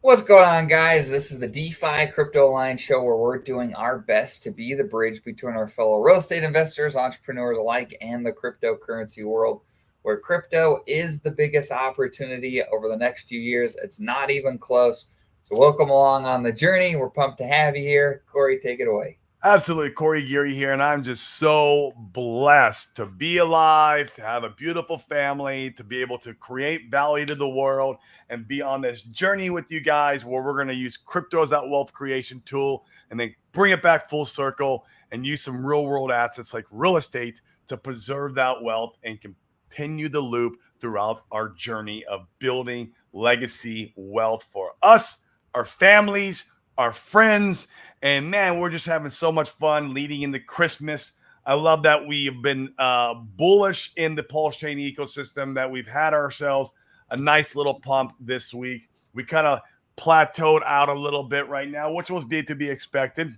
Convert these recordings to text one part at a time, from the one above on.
What's going on, guys? This is the DeFi Crypto Line show where we're doing our best to be the bridge between our fellow real estate investors, entrepreneurs alike, and the cryptocurrency world, where crypto is the biggest opportunity over the next few years. It's not even close. So, welcome along on the journey. We're pumped to have you here. Corey, take it away. Absolutely. Corey Geary here, and I'm just so blessed to be alive, to have a beautiful family, to be able to create value to the world and be on this journey with you guys where we're going to use crypto as that wealth creation tool and then bring it back full circle and use some real world assets like real estate to preserve that wealth and continue the loop throughout our journey of building legacy wealth for us, our families, our friends. And man, we're just having so much fun leading into Christmas. I love that we've been bullish in the Pulse Chain ecosystem, that we've had ourselves a nice little pump this week. We kind of plateaued out a little bit right now, which was to be expected.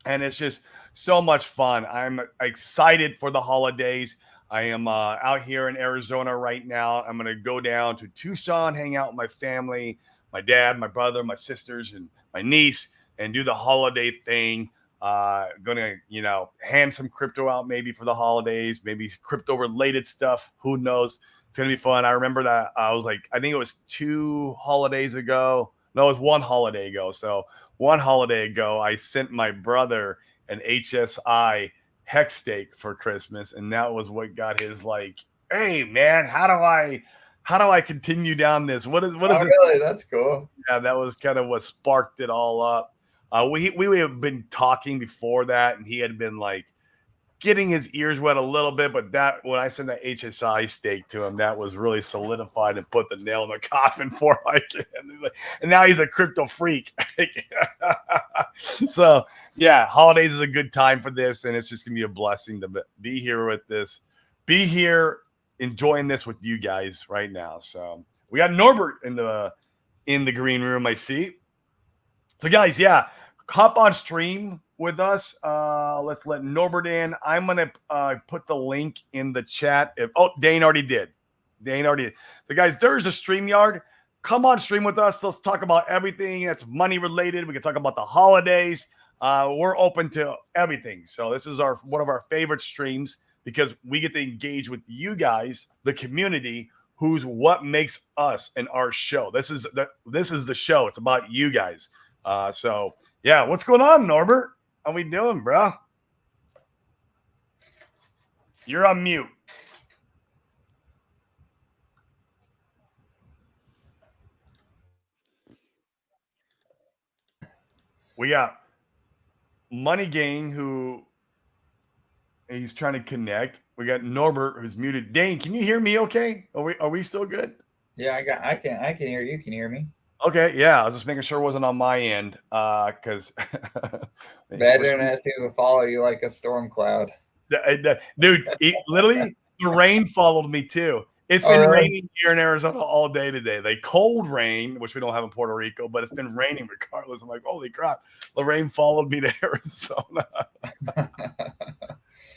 And it's just so much fun. I'm excited for the holidays. I am out here in Arizona right now. I'm going to go down to Tucson, hang out with my family, my dad, my brother, my sisters, and my niece, and do the holiday thing. Gonna, hand some crypto out maybe for the holidays, maybe crypto related stuff. Who knows? It's gonna be fun. I remember that I think it was 2 holidays ago. No, it was 1 holiday ago. So 1 holiday ago, I sent my brother an HSI hex stake for Christmas, and that was what got his hey man, how do I continue down this? What is this? Really? That's cool. Yeah, that was kind of what sparked it all up. We have been talking before that, and he had been getting his ears wet a little bit. But that when I sent that HSI stake to him, that was really solidified and put the nail in the coffin for and now he's a crypto freak. So yeah, holidays is a good time for this, and it's just gonna be a blessing to be here with this, be here enjoying this with you guys right now. So we got Norbert in the green room, I see. So guys, yeah, hop on stream with us. Let's let Norbert in. I'm gonna put the link in the chat. Dane already did. So guys, there's a StreamYard. Come on stream with us. Let's talk about everything that's money related. We can talk about the holidays. We're open to everything. So this is one of our favorite streams because we get to engage with you guys, the community, who's what makes us and our show. This is the show. It's about you guys. So yeah, what's going on, Norbert? How we doing, bro? You're on mute. We got Money Gang, who he's trying to connect. We got Norbert, who's muted. Dane, can you hear me okay? Are we still good? Yeah, I can hear you. Can you hear me? Okay, yeah. I was just making sure it wasn't on my end. Because Bad internet seems to follow you like a storm cloud. Dude, literally the rain followed me too. It's been raining here in Arizona all day today. They cold rain, which we don't have in Puerto Rico, but it's been raining regardless. I'm like, holy crap. The rain followed me to Arizona.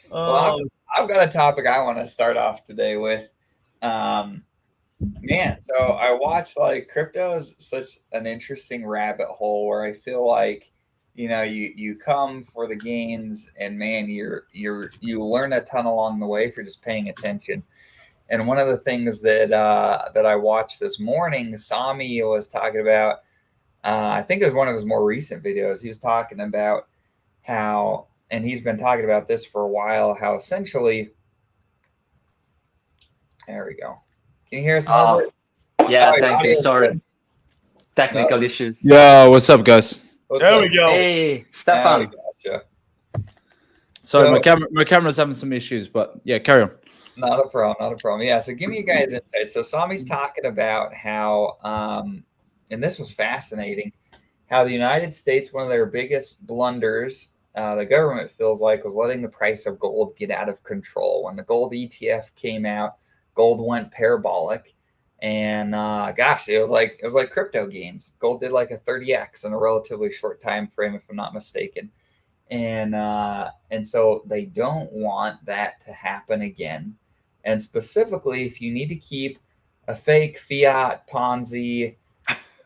Well, I've got a topic I want to start off today with. Man, so I watched crypto is such an interesting rabbit hole where I feel like you come for the gains, and man, you learn a ton along the way for just paying attention. And one of the things that I watched this morning, Sami was talking about. I think it was one of his more recent videos. He was talking about how, and he's been talking about this for a while, how essentially, there we go. Can you hear us, Norbert? Yeah, thank you. Sorry. Technical issues. Yeah, what's up, guys? There we go. Hey, Stefan. Gotcha. Sorry, my camera's having some issues, but yeah, carry on. Not a problem. Yeah, so give me you guys insight. So Sami's talking about how, and this was fascinating, how the United States, one of their biggest blunders, the government feels like, was letting the price of gold get out of control. When the gold ETF came out, gold went parabolic, and gosh, it was like crypto gains. Gold did like a 30x in a relatively short time frame, if I'm not mistaken. And so they don't want that to happen again. And specifically, if you need to keep a fake fiat Ponzi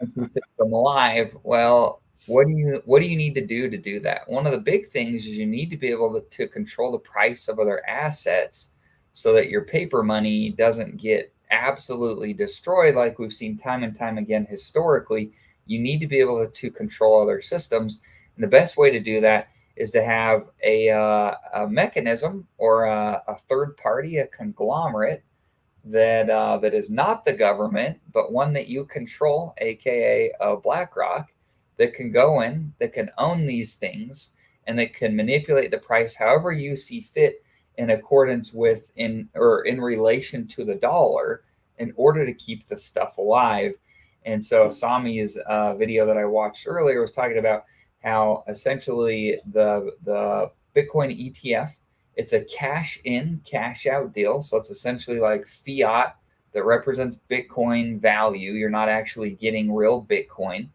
system alive. Well, what do you need to do that? One of the big things is you need to be able to control the price of other assets so that your paper money doesn't get absolutely destroyed like we've seen time and time again historically. You need to be able to control other systems. And the best way to do that is to have a mechanism or a third party, a conglomerate that is not the government, but one that you control, aka BlackRock, that can go in, that can own these things, and that can manipulate the price however you see fit in accordance with in relation to the dollar in order to keep the stuff alive. And so Sami's video that I watched earlier was talking about how essentially the Bitcoin ETF, it's a cash in, cash out deal. So it's essentially like fiat that represents Bitcoin value. You're not actually getting real Bitcoin.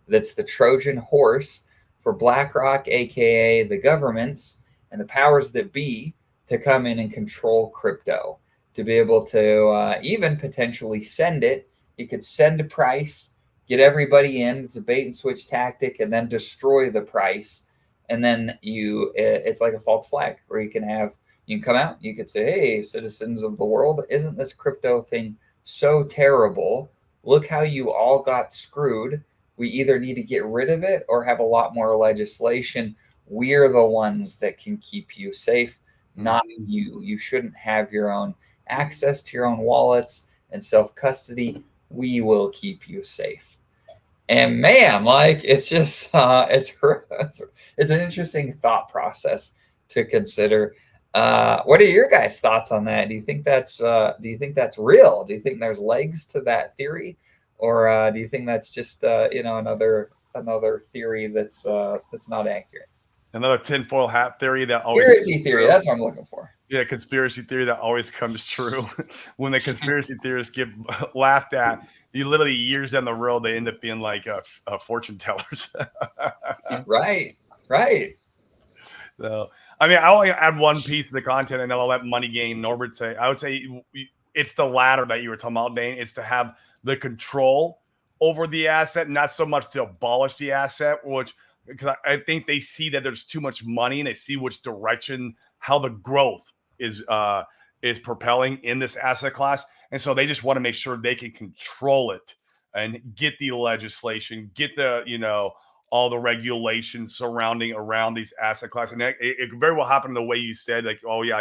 That's the Trojan horse for BlackRock, aka the governments and the powers that be, to come in and control crypto, to be able to even potentially send it. You could send a price, get everybody in. It's a bait and switch tactic, and then destroy the price. And then it's like a false flag where you can come out, you could say, hey, citizens of the world, isn't this crypto thing so terrible? Look how you all got screwed. We either need to get rid of it or have a lot more legislation. We're the ones that can keep you safe, not you. You shouldn't have your own access to your own wallets and self-custody. We will keep you safe. And man, like it's just it's an interesting thought process to consider. What are your guys' thoughts on that? Do you think that's real? Do you think there's legs to that theory, or do you think that's just another theory that's not accurate? Another tinfoil hat theory that always Conspiracy theory. That's what I'm looking for. Yeah, conspiracy theory that always comes true. When the conspiracy theorists get laughed at, you literally years down the road they end up being like fortune tellers. Right. So, I mean, I'll only add one piece of the content, and then I'll let Money Gain Norbert say. I would say it's the latter that you were talking about, Dane. It's to have the control over the asset, not so much to abolish the asset, because I think they see that there's too much money, and they see which direction, how the growth is propelling in this asset class. And so they just want to make sure they can control it and get the legislation, get the, all the regulations surrounding around these asset classes. And it could very well happen the way you said, like, oh yeah,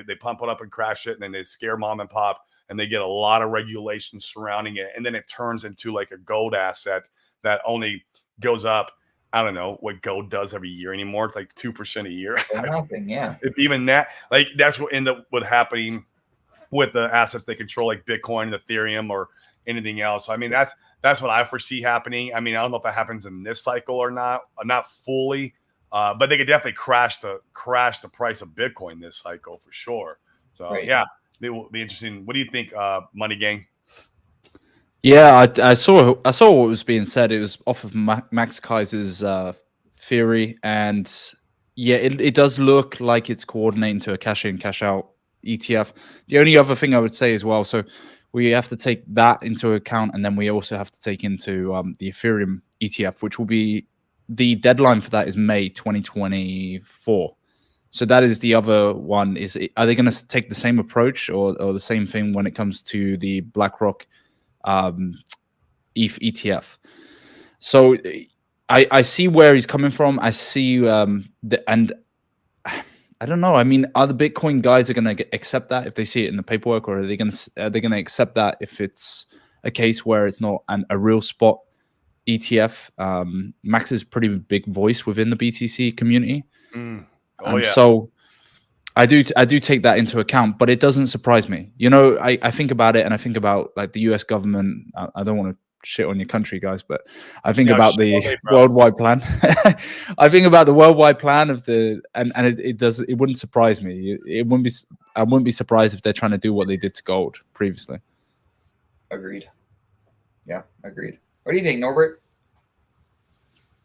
they pump it up and crash it, and then they scare mom and pop, and they get a lot of regulations surrounding it. And then it turns into like a gold asset that only goes up. I don't know what gold does every year anymore. It's like 2% a year. Nothing, yeah. If even that, like that's what ended up happening with the assets they control, like Bitcoin, Ethereum, or anything else. So, I mean, that's what I foresee happening. I mean, I don't know if it happens in this cycle or not fully, but they could definitely crash the price of Bitcoin this cycle for sure. So right. Yeah, it will be interesting. What do you think, Money Gang? Yeah, I saw what was being said. It was off of Max Kaiser's theory, and yeah, it does look like it's coordinating to a cash in, cash out ETF. The only other thing I would say as well, so we have to take that into account, and then we also have to take into the Ethereum ETF, which will be the deadline for that is May 2024. So that is the other one. Are they going to take the same approach or the same thing when it comes to the BlackRock ETH ETF? So I see where he's coming from. I see and I don't know. I mean, are the Bitcoin guys going to accept that if they see it in the paperwork, or are they going to accept that if it's a case where it's not a real spot ETF? Max is a pretty big voice within the BTC community. So I do take that into account, but it doesn't surprise me. I think about it, and I think about like the US government. I don't want to shit on your country, guys, but I think about the worldwide plan. I think about the worldwide plan of and it wouldn't surprise me. I wouldn't be surprised if they're trying to do what they did to gold previously. Agreed. Yeah, agreed. What do you think, Norbert?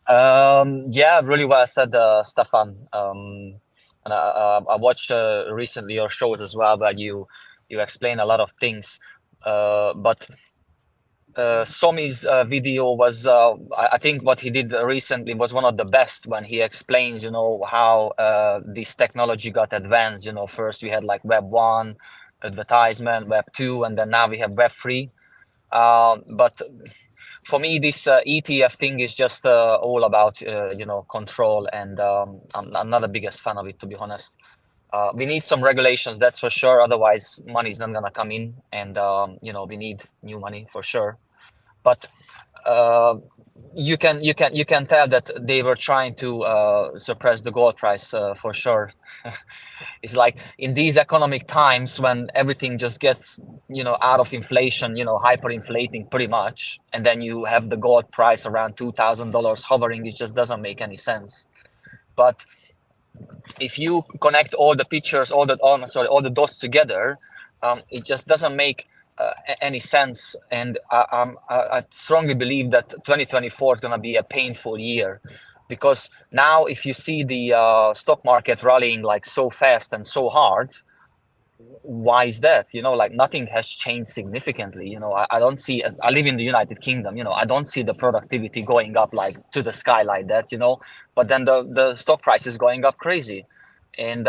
Yeah, really well said, Stefan. And I watched recently your shows as well, but you explain a lot of things. But Somi's video was, I think what he did recently was one of the best when he explains, how this technology got advanced. First we had like Web 1, advertisement, Web 2, and then now we have Web 3. But for me, this ETF thing is just all about, control, and I'm not the biggest fan of it, to be honest. We need some regulations, that's for sure. Otherwise, money is not gonna come in, and we need new money for sure. But you can tell that they were trying to suppress the gold price for sure. It's like in these economic times when everything just gets out of inflation, hyperinflating pretty much, and then you have the gold price around $2,000 hovering. It just doesn't make any sense. But if you connect all the pictures, all the dots together, it just doesn't make any sense. And I strongly believe that 2024 is going to be a painful year, because now if you see the stock market rallying like so fast and so hard, why is that? Like nothing has changed significantly. I don't see, I live in the United Kingdom, I don't see the productivity going up like to the sky like that, but then the stock price is going up crazy. And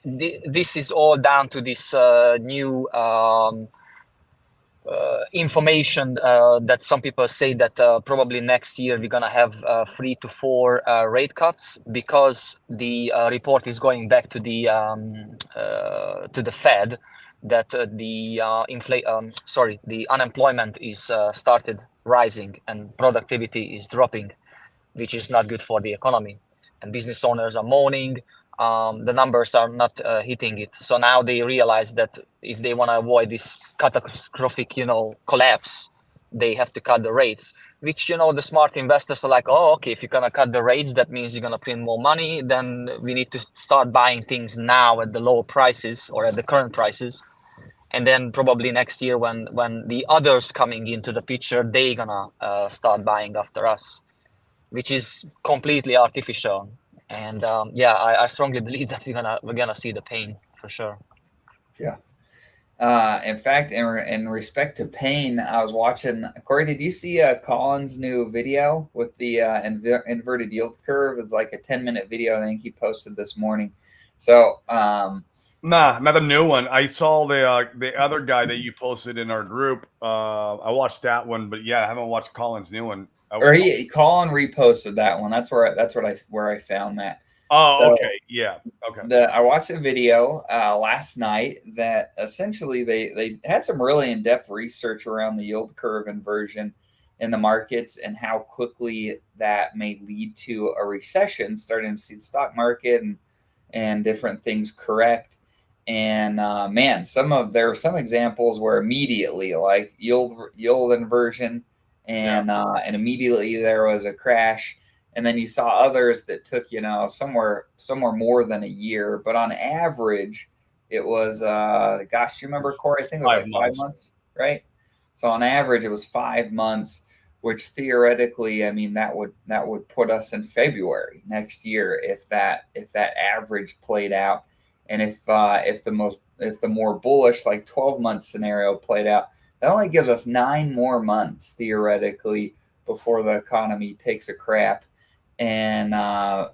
this is all down to this new information that some people say that probably next year we're gonna have 3 to 4 rate cuts, because the report is going back to the Fed that the unemployment is started rising and productivity is dropping, which is not good for the economy, and business owners are moaning. The numbers are not hitting it. So now they realize that if they want to avoid this catastrophic, collapse, they have to cut the rates, which, the smart investors are like, oh, okay, if you're going to cut the rates, that means you're going to print more money. Then we need to start buying things now at the low prices or at the current prices. And then probably next year when the others coming into the picture, they're going to start buying after us, which is completely artificial. And I strongly believe that we're gonna see the pain for sure. Yeah. In fact, in respect to pain, I was watching. Corey, did you see Colin's new video with the inverted yield curve? It's like a 10-minute video. I think he posted this morning. So nah, not a new one. I saw the other guy that you posted in our group. I watched that one, but yeah, I haven't watched Colin's new one. Colin reposted that one. That's where I found that. Oh, so, okay, yeah, okay. I watched a video last night that essentially they had some really in-depth research around the yield curve inversion in the markets and how quickly that may lead to a recession, starting to see the stock market and different things correct. And there are some examples where immediately, like yield inversion. And immediately there was a crash, and then you saw others that took somewhere more than a year, but on average it was do you remember, Corey? I think it was 5 months, right? So on average it was 5 months, which theoretically, I mean, that would put us in February next year if that average played out, and if the more bullish, like 12-month scenario played out. That only gives us 9 more months, theoretically, before the economy takes a crap. And, I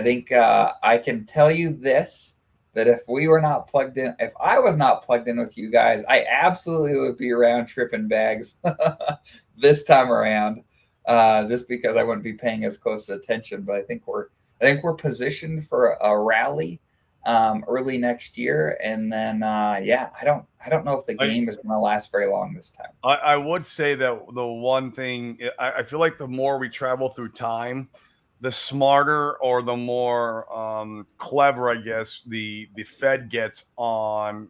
think I can tell you this, that if I was not plugged in with you guys, I absolutely would be around tripping bags this time around, just because I wouldn't be paying as close attention. But I think we're positioned for a rally early next year, and then I don't know if the game is going to last very long this time. I would say that the one thing, I feel like the more we travel through time, the smarter or the more clever, I guess, the Fed gets on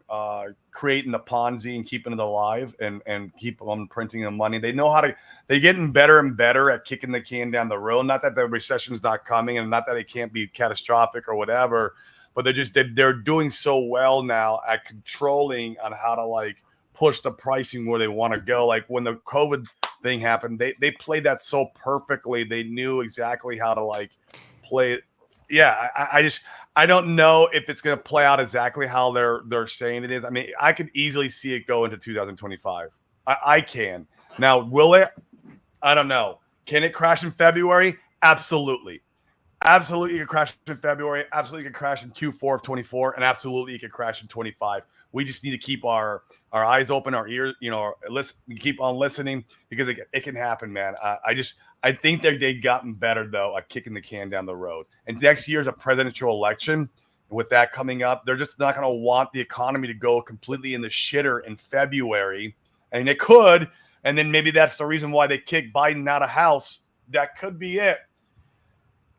creating the Ponzi and keeping it alive and keep on printing the money. They know how to. They're getting better and better at kicking the can down the road. Not that the recession's not coming, and not that it can't be catastrophic or whatever. But they're doing so well now at controlling on how to push the pricing where they want to go. Like when the COVID thing happened, they played that so perfectly. They knew exactly how to play it. Yeah, I don't know if it's going to play out exactly how they're saying it is. I mean, I could easily see it go into 2025. I can. Now, will it? I don't know. Can it crash in February? Absolutely. Absolutely, it could crash in February. Absolutely, it could crash in Q4 of 24, and absolutely, it could crash in 25. We just need to keep our eyes open, our ears, keep on listening because it can happen, man. I think they've gotten better though at kicking the can down the road. And next year's a presidential election. With that coming up, they're just not going to want the economy to go completely in the shitter in February, and it could. And then maybe that's the reason why they kicked Biden out of House. That could be it.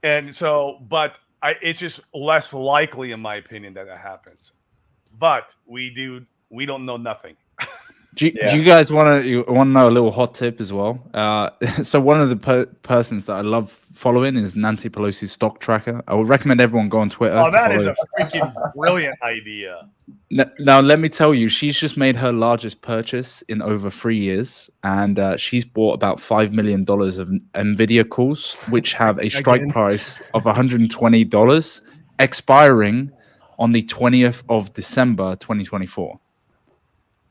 And so, but it's just less likely, in my opinion, that happens. But we don't know nothing. Do you guys want to know a little hot tip as well? So one of the persons that I love following is Nancy Pelosi's stock tracker. I would recommend everyone go on Twitter. Oh, that is a freaking brilliant idea. Now, let me tell you, she's just made her largest purchase in over 3 years, and she's bought about $5 million of NVIDIA calls, which have a strike price of $120, expiring on the 20th of December, 2024.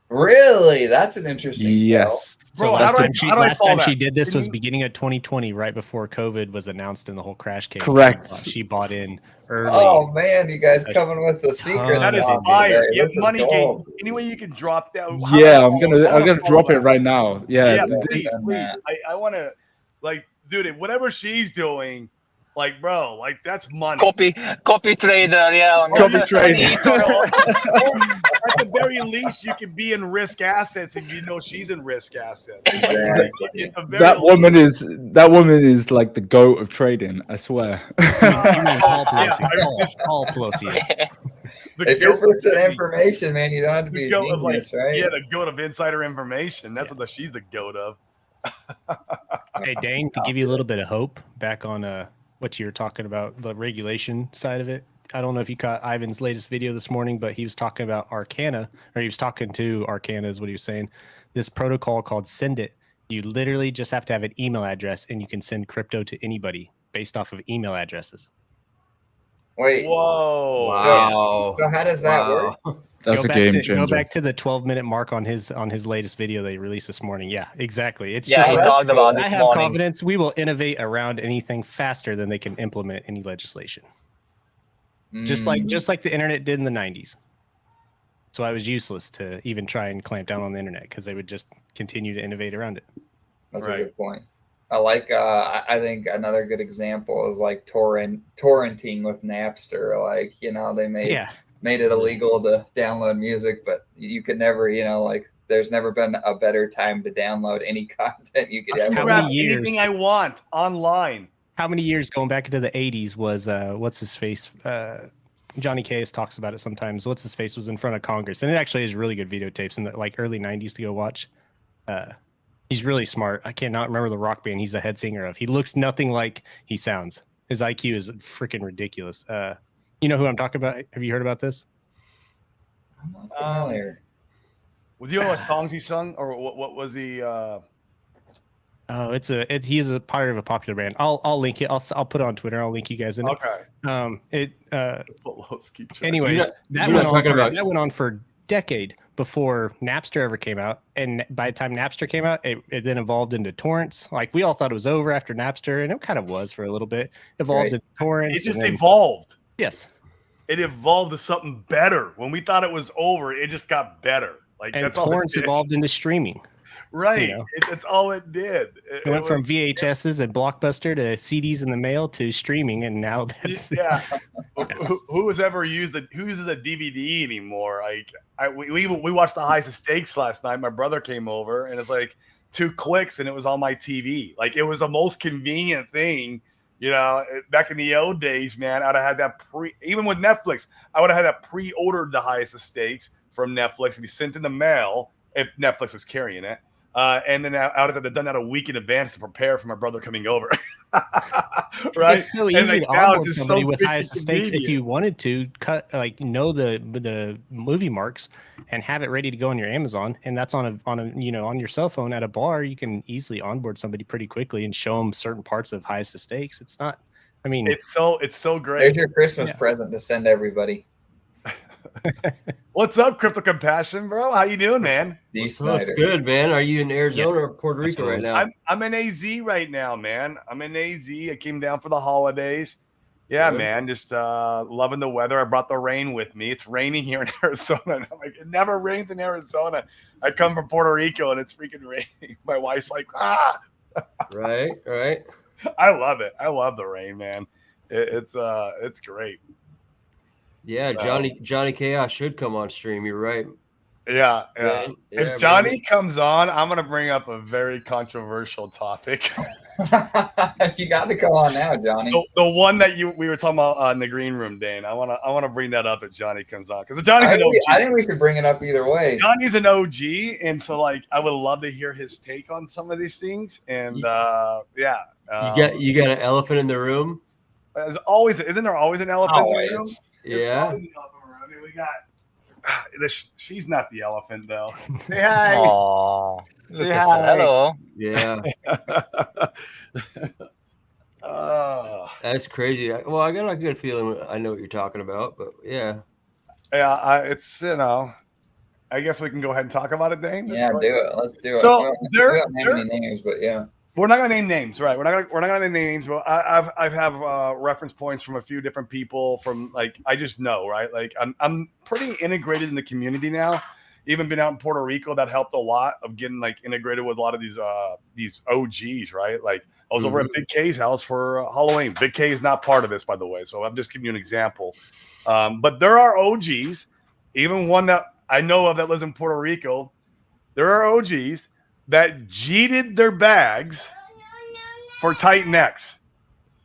Really? That's an interesting Yes. Bro, last how do I time that? she did this was beginning of 2020, right before COVID was announced and the whole crash came. Correct. She bought in early. Oh man, you guys coming with the secret? That is sauce fire. today. You have This is money gold. game. Any way you can drop that? Yeah, I'm gonna drop it right now. Yeah, Please. I want to, like, dude, whatever she's doing, like, bro, like that's money. Copy trader, yeah. Copy trader. At the very least, you can be in risk assets if you know she's in risk assets. Exactly. That woman is like the goat of trading. I swear. You mean Paul Pelosi. Paul Pelosi. If you're first in information, man, you don't have to be a goat of, genius, right? Yeah, the goat of insider information. That's what she's the goat of. Hey, Dane, to give you a little bit of hope back on what you were talking about, the regulation side of it. I don't know if you caught Ivan's latest video this morning, but he was talking about Arcana, or he was talking to Arcana is what he was saying. This protocol called Send It. You literally just have to have an email address and you can send crypto to anybody based off of email addresses. Wait. Whoa. Wow. So how does that work? That's a game changer. Go back to the 12-minute mark on his latest video they released this morning. Yeah, exactly. It's Yeah, just he like, talked about I this have morning. confidence we will innovate around anything faster than they can implement any legislation. Just like the internet did in the 90s. So I was useless to even try and clamp down on the internet because they would just continue to innovate around it. That's Right. a good point. I like. I think another good example is like torrenting with Napster. Like, you know, they made it illegal to download music, but you could never, you know, like there's never been a better time to download any content you could ever. How Grab many years? anything I want online. How many years going back into the 80s was what's his face? Johnny Case talks about it sometimes. What's his face was in front of Congress, and it actually is really good videotapes in the like early 90s to go watch. He's really smart. I cannot remember the rock band he's the head singer of. He looks nothing like he sounds. His IQ is freaking ridiculous. You know who I'm talking about? Have you heard about this? I'm not familiar. Do you know what songs he sung, or what was he? Oh, he's a part of a popular band. I'll link it. I'll put it on Twitter. I'll link you guys in it. Okay. Anyways, that went on for a decade before Napster ever came out. And by the time Napster came out, it then evolved into torrents. Like we all thought it was over after Napster, and it kind of was for a little bit. Evolved into torrents. It just evolved. Yes. It evolved to something better. When we thought it was over, it just got better. Like And that's all it torrents did. evolved into streaming. Right. you know. That's all it did. It went from VHSs and Blockbuster to CDs in the mail to streaming, and now that's yeah. Who uses a DVD anymore? Like we watched The Highest of Stakes last night. My brother came over, and it's like 2 clicks, and it was on my TV. Like it was the most convenient thing. You know, back in the old days, man, I'd have had that even with Netflix, I would have had that pre-ordered The Highest of Stakes from Netflix to be sent in the mail if Netflix was carrying it. And then I would have done that a week in advance to prepare for my brother coming over. Right? It's so And, easy like, to now onboard it's just somebody so with freaking highest stakes if convenient. you wanted to know the movie marks and have it ready to go on your Amazon, and that's on your cell phone at a bar. You can easily onboard somebody pretty quickly and show them certain parts of highest stakes. It's not. I mean, It's so great. There's your Christmas present to send everybody. What's up, Crypto Compassion, bro? How you doing, man? D. So it's Snyder. good, man. Are you in Arizona or Puerto That's Rico what it right was. now? I'm in AZ right now, man. I'm in AZ. I came down for the holidays. Yeah, Good. man. Just loving the weather. I brought the rain with me. It's raining here in Arizona. And I'm like, it never rains in Arizona. I come from Puerto Rico and it's freaking raining. My wife's like, ah. Right. I love it. I love the rain, man. It's great. Yeah, So- Johnny Chaos should come on stream. You're right. Yeah. Yeah, If Johnny comes on, I'm gonna bring up a very controversial topic. You got to come on now, Johnny. The one that we were talking about in the green room, Dane. I wanna bring that up if Johnny comes on because Johnny's an OG. I think we should bring it up either way. Johnny's an OG, and so like I would love to hear his take on some of these things. And You got an elephant in the room. as always, isn't there always an elephant in the room? Always. There's Yeah. always an elephant in the room. I mean, we got this. She's not the elephant though. Say hi. Oh, Say hi. hello. Yeah. That's crazy. Well, I got a good feeling. I know what you're talking about, but yeah. Yeah, it's I guess we can go ahead and talk about it, Dane. Yeah, do it. Let's do it. So we don't name any names, but yeah. We're not gonna name names, right? We're not gonna name names. But I have reference points from a few different people. From like I just know, right? Like I'm pretty integrated in the community now. Even been out in Puerto Rico, that helped a lot of getting like integrated with a lot of these OGs, right? Like I was over at Big K's house for Halloween. Big K is not part of this, by the way, so I'm just giving you an example. But there are OGs, even one that I know of that lives in Puerto Rico. There are OGs that cheated their bags for Titan X.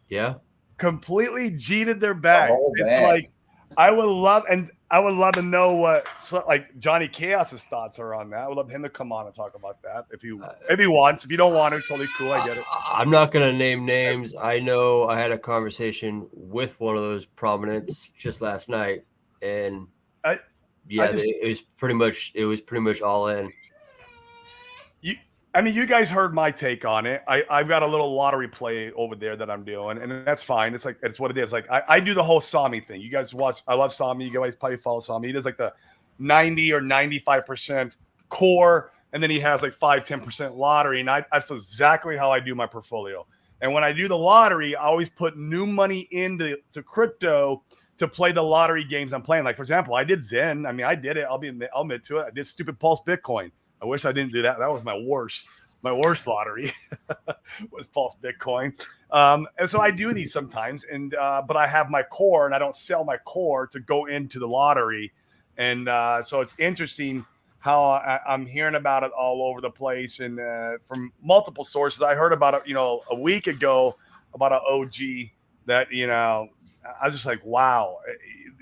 Yeah. Completely cheated their bags. whole It's bag. like I would love to know what like Johnny Chaos's thoughts are on that. I would love him to come on and talk about that if he wants. If you don't want to, totally cool. I get it. I'm not going to name names. I know I had a conversation with one of those prominents just last night, and it was pretty much all in. I mean, you guys heard my take on it. I've got a little lottery play over there that I'm doing, and that's fine. It's like it's what it is. Like I do the whole Sami thing. You guys watch. I love Sami. You guys probably follow Sami. He does like the 90 or 95% core, and then he has like 5-10% lottery. And that's exactly how I do my portfolio. And when I do the lottery, I always put new money into crypto to play the lottery games I'm playing. Like for example, I did Zen. I mean, I did it. I'll admit to it. I did stupid Pulse Bitcoin. I wish I didn't do that. That was my worst lottery was Pulse Bitcoin. And so I do these sometimes, and but I have my core, and I don't sell my core to go into the lottery. And so it's interesting how I'm hearing about it all over the place, and from multiple sources. I heard about it, a week ago about an OG that I was just like, wow,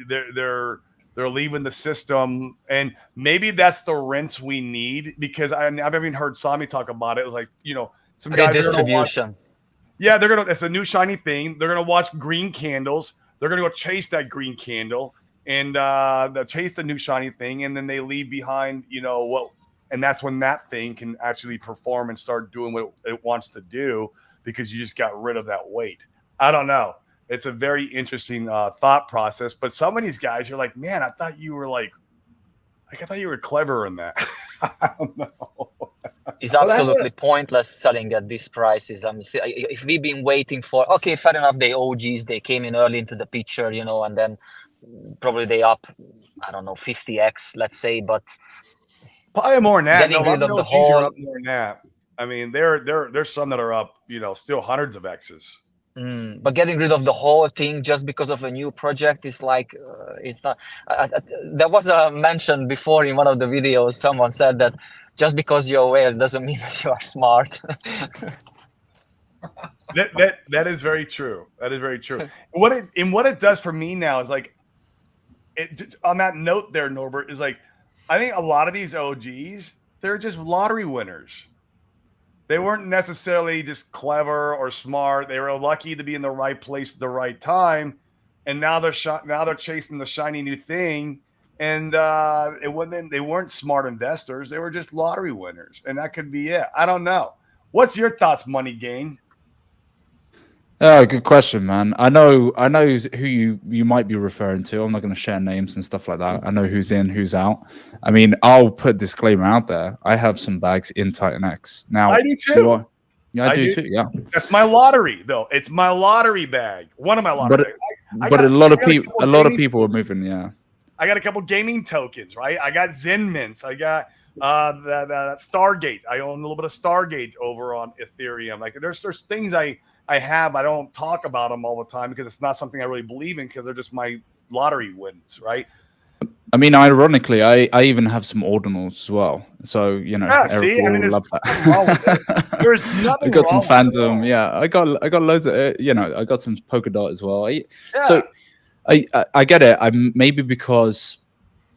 they're leaving the system, and maybe that's the rinse we need, because I've even heard Sami talk about it. It was like, some guys Redistribution. it's a new shiny thing. They're going to watch green candles. They're going to go chase that green candle, and they'll chase the new shiny thing. And then they leave behind, and that's when that thing can actually perform and start doing what it wants to do, because you just got rid of that weight. I don't know. It's a very interesting thought process, but some of these guys, you're like, man, I thought you were clever in that. I don't know. It's absolutely pointless selling at these prices. If we've been waiting for, okay, fair enough, they OGs, they came in early into the picture, and then probably they up, I don't know, 50x, let's say, but probably more than that. getting rid of the OGs whole. are up more than that. I mean, there's some that are up, still hundreds of X's. But getting rid of the whole thing just because of a new project is like, it's not. There was a mention before in one of the videos. Someone said that just because you're aware doesn't mean that you are smart. That is very true. That is very true. What it does for me now is like, on that note there, Norbert, is like, I think a lot of these OGs, they're just lottery winners. They weren't necessarily just clever or smart. They were lucky to be in the right place at the right time, and now they're chasing the shiny new thing. And they weren't smart investors. They were just lottery winners, and that could be it. I don't know. What's your thoughts, Money Game? Oh, good question, man. I know who you might be referring to. I'm not going to share names and stuff like that. I know who's in, who's out. I mean, I'll put a disclaimer out there. I have some bags in Titan X. Now, I do too. Yeah, I do too. Yeah, that's my lottery, though. It's my lottery bag. One of my lottery bags. But a lot of people are moving. Yeah, I got a couple gaming tokens, right? I got Zen Mints. I got that Stargate. I own a little bit of Stargate over on Ethereum. Like there's things I have. I don't talk about them all the time because it's not something I really believe in because they're just my lottery wins, right? I mean, ironically, I even have some ordinals as well. So yeah, Eric will love that. There's nothing. I got some Phantom. Yeah, I got loads of I got some Polkadot as well. So I get it. Maybe because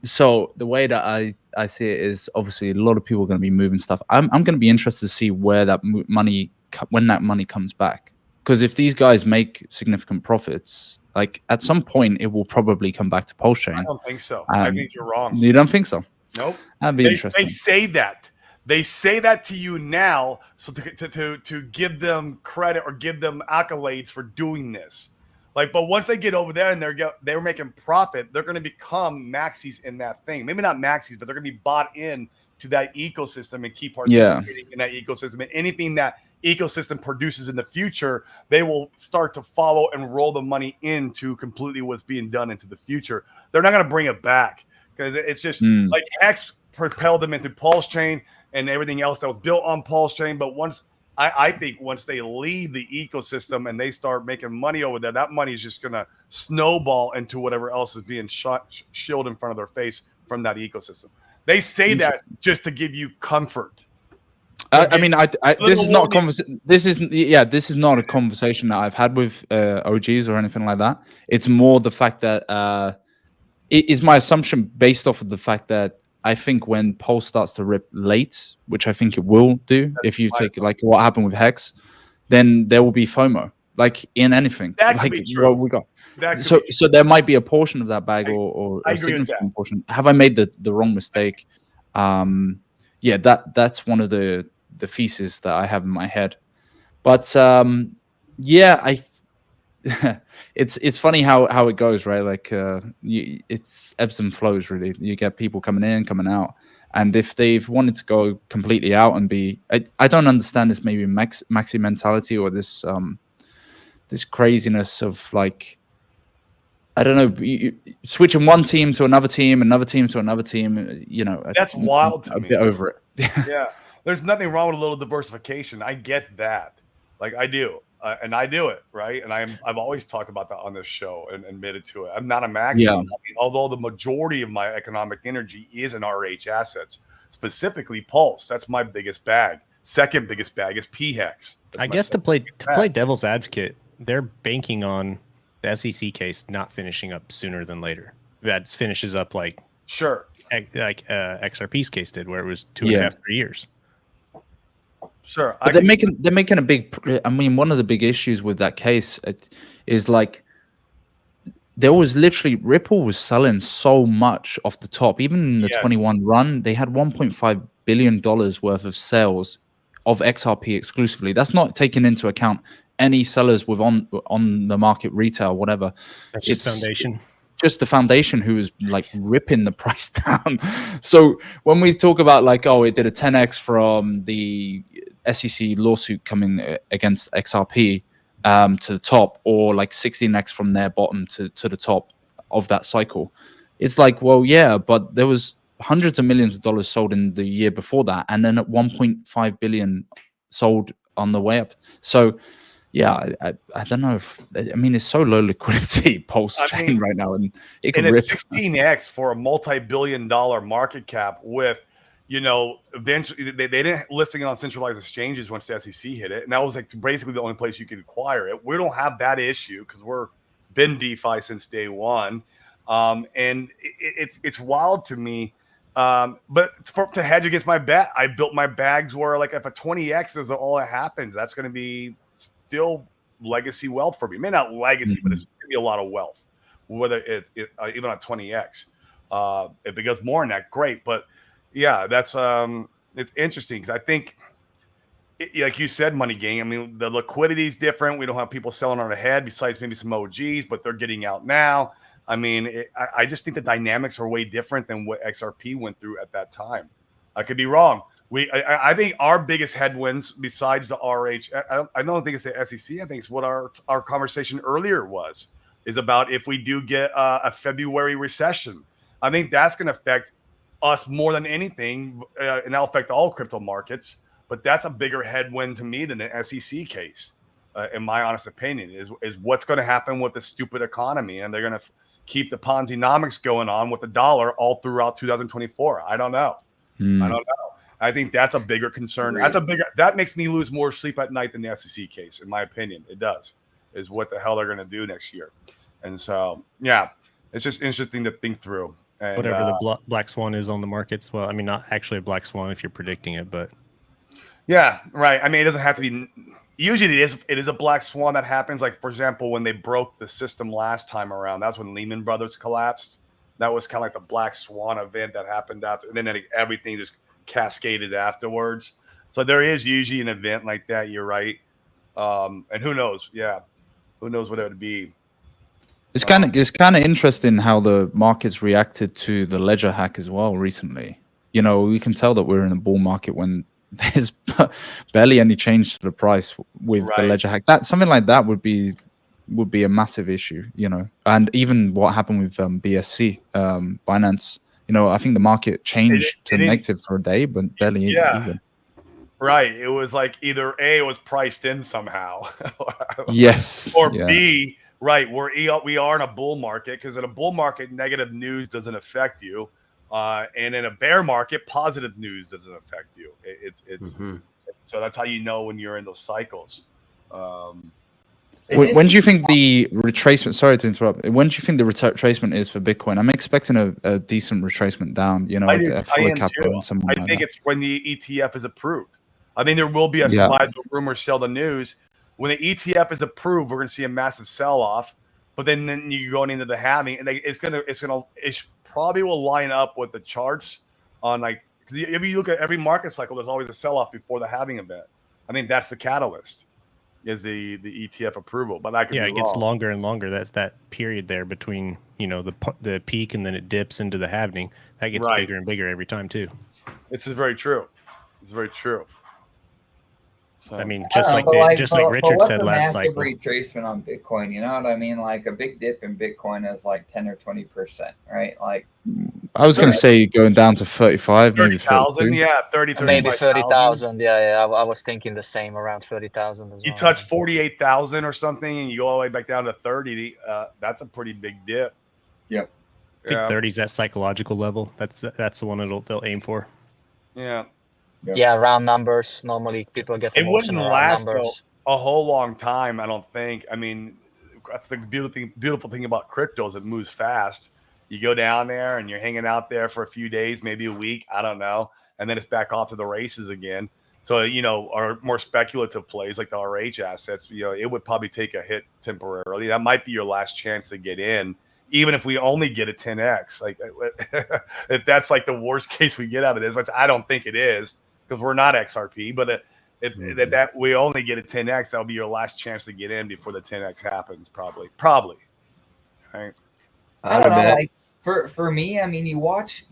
the way that I see it is obviously a lot of people are going to be moving stuff. I'm going to be interested to see where that money comes back, because if these guys make significant profits, like at some point it will probably come back to Pulse Chain. I don't think so. I think you're wrong. You don't think so? Nope. That'd be interesting. They say that. They say that to you now, so to give them credit or give them accolades for doing this. Like, but once they get over there and they're making profit, they're going to become maxis in that thing. Maybe not maxis, but they're going to be bought in to that ecosystem and keep participating in that ecosystem. And anything that ecosystem produces in the future, they will start to follow and roll the money into completely what's being done into the future. They're not going to bring it back because it's just like X propelled them into Pulse Chain and everything else that was built on Pulse Chain. But I think once they leave the ecosystem and they start making money over there, that money is just going to snowball into whatever else is being shielded in front of their face from that ecosystem. They say that just to give you comfort. I mean, this is not a conversation. This is not a conversation that I've had with OGs or anything like that. It's more the fact that it is my assumption based off of the fact that I think when Pulse starts to rip late, which I think it will do, if you take like what happened with Hex, then there will be FOMO, like in anything. That could be true. What we got. So there might be a portion of that bag or a significant portion. Have I made the wrong mistake? Yeah, that's one of the theses that I have in my head. But yeah, it's funny how it goes, right? Like it's ebbs and flows, really. You get people coming in, coming out, and if they've wanted to go completely out and be, I don't understand this maybe maxi mentality or this this craziness of like, I don't know, switching one team to another team to another team. You know, that's wild to me. Get over it. Yeah, there's nothing wrong with a little diversification. I get that, like I do. And I do it, right? And I've always talked about that on this show and admitted to it. I'm not a maxi, although the majority of my economic energy is in RH assets, specifically Pulse. That's my biggest bag. Second biggest bag is PHEX. I guess to play devil's advocate, they're banking on the SEC case not finishing up sooner than later. That finishes up like XRP's case did, where it was 2.5-3 years. Sure, but they're making a big. I mean, one of the big issues with that case is like there was literally Ripple was selling so much off the top. Even in the 21 run, they had $1.5 billion worth of sales of XRP exclusively. That's not taking into account any sellers with on the market, retail, whatever. That's just foundation. Just the foundation who is like ripping the price down. So when we talk about like, oh, it did a 10x from the SEC lawsuit coming against XRP to the top, or like 16x from their bottom to the top of that cycle, it's like, well, yeah, but there was hundreds of millions of dollars sold in the year before that, and then at 1.5 billion sold on the way up. So yeah, I don't know if, I mean, it's so low liquidity Pulse Chain right now, and it can rip. It's 16x for a multi-billion-dollar market cap with, you know, eventually they didn't listing it on centralized exchanges once the SEC hit it, and that was like basically the only place you could acquire it. We don't have that issue because we're been DeFi since day one, and it's wild to me. But to hedge against my bet, I built my bags where like if a 20x is all that happens, that's going to be still legacy wealth for me. Maybe not legacy, but it's going to be a lot of wealth, whether it even at 20x. If it goes more than that, great. But yeah, that's it's interesting because I think like you said, Money Gang. I mean, the liquidity is different. We don't have people selling on ahead, besides maybe some OGs, but they're getting out now. I mean, I just think the dynamics are way different than what XRP went through at that time. I could be wrong. I think our biggest headwinds, besides the RH, I don't think it's the SEC. I think it's what our conversation earlier was, is about if we do get a February recession. I think that's going to affect us more than anything, and that'll affect all crypto markets. But that's a bigger headwind to me than the SEC case, in my honest opinion, is what's going to happen with the stupid economy. And they're going to keep the Ponzi-nomics going on with the dollar all throughout 2024. I don't know. I don't know. I think that's a bigger concern. That makes me lose more sleep at night than the SEC case, in my opinion. It does, is what the hell they're going to do next year. And so, yeah, it's just interesting to think through. And, whatever the black swan is on the markets. Well, I mean, not actually a black swan if you're predicting it, but yeah, right. I mean, it doesn't have to be. Usually, it is a black swan that happens. Like, for example, when they broke the system last time around, that's when Lehman Brothers collapsed. That was kind of like the black swan event that happened after, and then everything just cascaded afterwards. So there is usually an event like that. You're right. And who knows? Yeah, who knows what it would be. It's kind of interesting how the markets reacted to the ledger hack as well recently. You know, we can tell that we're in a bull market when there's barely any change to the price with the ledger hack. That something like that would be a massive issue, you know. And even what happened with BSC, Binance, you know, I think the market changed to negative for a day, but barely even. Right. It was like either A, it was priced in somehow. Yes. Or B, right, we are in a bull market, because in a bull market, negative news doesn't affect you. And in a bear market, positive news doesn't affect you. So that's how you know when you're in those cycles. When do you think the retracement? Sorry to interrupt. When do you think the retracement is for Bitcoin? I'm expecting a decent retracement down. You know, I think it's when the ETF is approved. I think there will be a buy the rumor, sell the news. When the ETF is approved, we're going to see a massive sell-off. But then you're going into the halving, and it probably will line up with the charts on, like, because if you look at every market cycle, there's always a sell-off before the halving event. I think that's the catalyst, is the ETF approval. But it gets longer and longer. That's that period there between, you know, the peak and then it dips into the halving. That gets bigger and bigger every time too. This is very true. It's very true. So, I mean, just like Richard said last cycle. Retracement on Bitcoin, you know what I mean? Like a big dip in Bitcoin is like 10 or 20%, right? Like, I was going to say going down to 35, 30,000, yeah, 30, maybe 30,000. Yeah, I was thinking the same, around 30,000 as well. You touch 48,000 or something, and you go all the way back down to 30. That's a pretty big dip. Yep. I think 30 is that psychological level. That's the one they'll aim for. Yeah. Yeah, round numbers. Normally, people get emotional. It wouldn't last though a whole long time, I don't think. I mean, that's the beautiful thing about crypto is it moves fast. You go down there and you're hanging out there for a few days, maybe a week, I don't know, and then it's back off to the races again. So, you know, our more speculative plays like the RH assets, you know, it would probably take a hit temporarily. That might be your last chance to get in, even if we only get a 10x. Like, if that's like the worst case we get out of this, which I don't think it is, because we're not XRP, but that we only get a 10x, that'll be your last chance to get in before the 10x happens, probably. Right? I don't know. Like, for me, I mean, you watch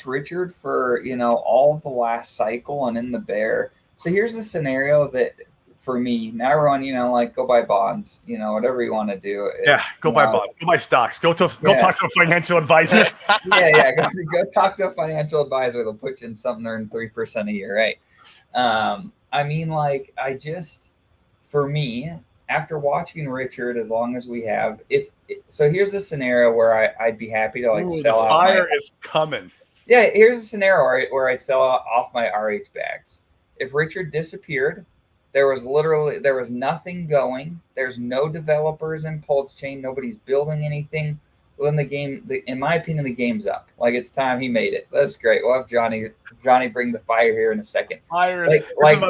Richard for, you know, all of the last cycle and in the bear. So here's the scenario that for me, now everyone, you know, like, go buy bonds, you know, whatever you want to do. Go buy bonds, go buy stocks, go talk to a financial advisor. Go talk to a financial advisor. They'll put you in something, earn 3% a year, right? I mean, like, for me, after watching Richard as long as we have, so here's the scenario where I'd be happy to sell out. Fire is coming. Yeah, here's a scenario where I'd sell off my RH bags. If Richard disappeared, there was nothing going. There's no developers in Pulse Chain. Nobody's building anything. Well, then in my opinion, the game's up. Like, it's time. He made it. That's great. We'll have Johnny bring the fire here in a second. Fire. Like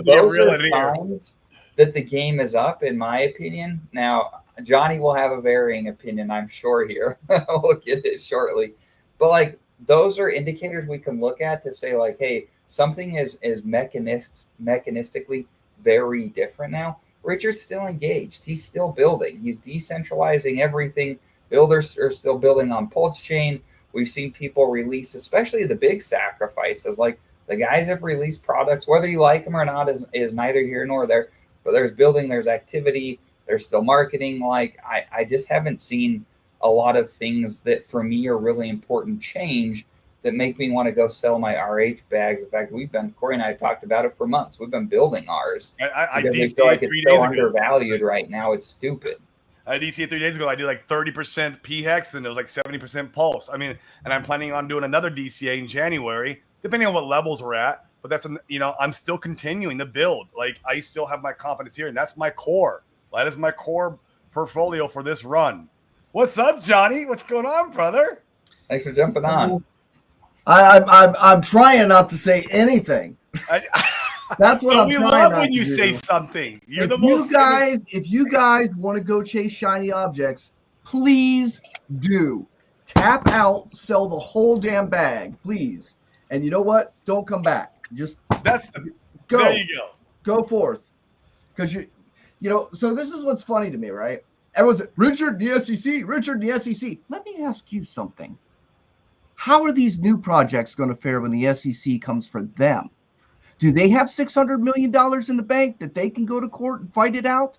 those are signs that the game is up, in my opinion. Now, Johnny will have a varying opinion, I'm sure, here. We'll get it shortly. But, like, those are indicators we can look at to say, like, hey, something is mechanistically very different now. Richard's still engaged. He's still building. He's decentralizing everything. Builders are still building on Pulse Chain. We've seen people release, especially the big sacrifices. Like the guys have released products, whether you like them or not is neither here nor there. But there's building, there's activity, there's still marketing. Like I just haven't seen a lot of things that for me are really important change that make me want to go sell my RH bags. In fact, Corey and I have talked about it for months. We've been building ours. I feel like it's so undervalued right now. It's stupid. I DCA 3 days ago. I did like 30% PHEX and it was like 70% Pulse. I mean, and I'm planning on doing another DCA in January, depending on what levels we're at. But that's, I'm still continuing to build. Like I still have my confidence here, and that's my core. That is my core portfolio for this run. What's up, Johnny? What's going on, brother? Thanks for jumping on. I'm trying not to say anything. That's what I'm we trying love not when to you do. say something. You're If the most. if you guys want to go chase shiny objects, please do. Tap out, sell the whole damn bag, please. And you know what? Don't come back. Just There you go. Go forth. Because so this is what's funny to me, right? Everyone's like, Richard the SEC, Richard the SEC. Let me ask you something. How are these new projects going to fare when the SEC comes for them? Do they have $600 million in the bank that they can go to court and fight it out?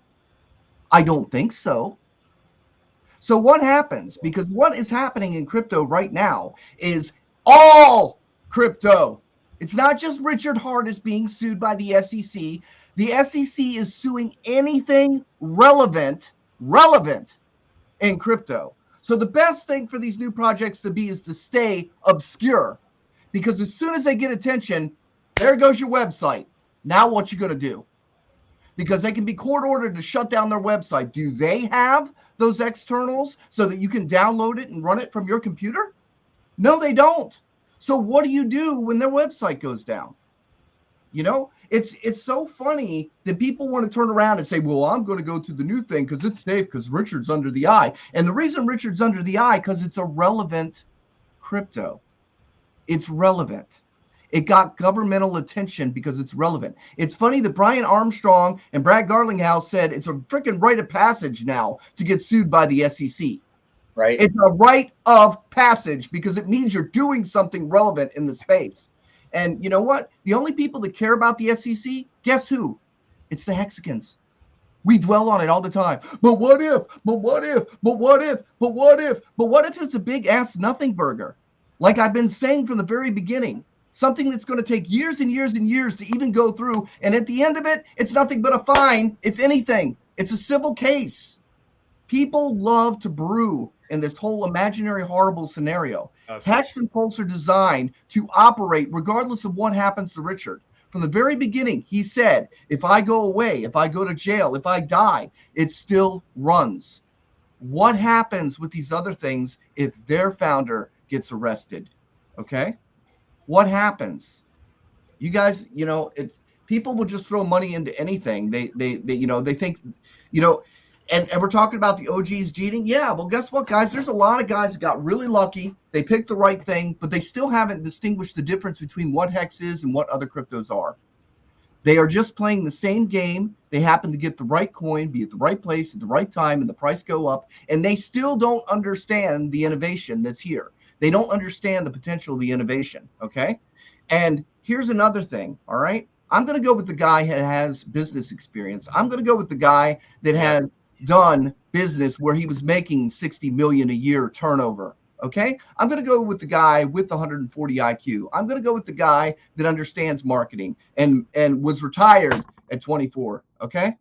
I don't think so. So what happens? Because what is happening in crypto right now is all crypto. It's not just Richard Hart is being sued by the SEC. The SEC is suing anything relevant in crypto. So the best thing for these new projects to be is to stay obscure, because as soon as they get attention, there goes your website. Now what you going to do? Because they can be court ordered to shut down their website. Do they have those externals so that you can download it and run it from your computer? No, they don't. So what do you do when their website goes down? It's so funny that people want to turn around and say, well, I'm going to go to the new thing because it's safe because Richard's under the eye. And the reason Richard's under the eye, because it's a relevant crypto. It's relevant. It got governmental attention because it's relevant. It's funny that Brian Armstrong and Brad Garlinghouse said it's a freaking rite of passage now to get sued by the SEC. Right. It's a rite of passage because it means you're doing something relevant in the space. And you know what? The only people that care about the SEC, guess who? It's the Hexicans. We dwell on it all the time. But what if? But what if? But what if? But what if? But what if it's a big ass nothing burger? Like I've been saying from the very beginning, something that's going to take years and years and years to even go through. And at the end of it, it's nothing but a fine. If anything, it's a civil case. People love to brew in this whole imaginary horrible scenario. Hex and Pulse are designed to operate regardless of what happens to Richard. From the very beginning, he said, if I go away, if I go to jail, if I die, it still runs. What happens with these other things if their founder gets arrested? Okay? What happens? You guys, people will just throw money into anything. They think, and we're talking about the OGs cheating. Yeah, well, guess what, guys? There's a lot of guys that got really lucky. They picked the right thing, but they still haven't distinguished the difference between what Hex is and what other cryptos are. They are just playing the same game. They happen to get the right coin, be at the right place at the right time, and the price go up. And they still don't understand the innovation that's here. They don't understand the potential of the innovation, okay? And here's another thing, all right? I'm going to go with the guy that has business experience. I'm going to go with the guy that has done business where he was making 60 million a year turnover. Okay. I'm going to go with the guy with the 140 IQ. I'm going to go with the guy that understands marketing and was retired at 24. Okay.